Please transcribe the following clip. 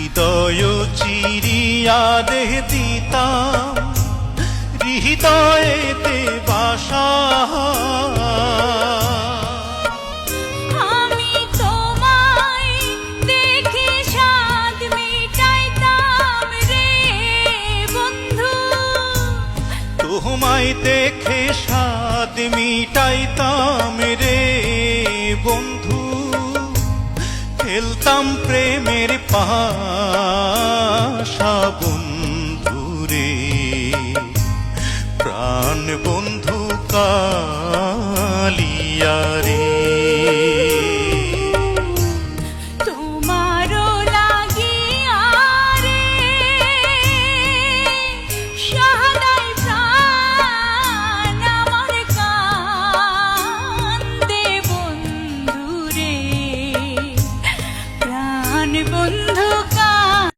হৃদয় চিরিয়া দেহ দিতাম হৃদয়েতে বাসা, আমি তোমায় দেখে সাধ মেটাইতাম রে বন্ধু, তোমায় দেখে সাধ মিটাইতাম রে বন্ধু, খেলতাম প্রেমের পাহাড়।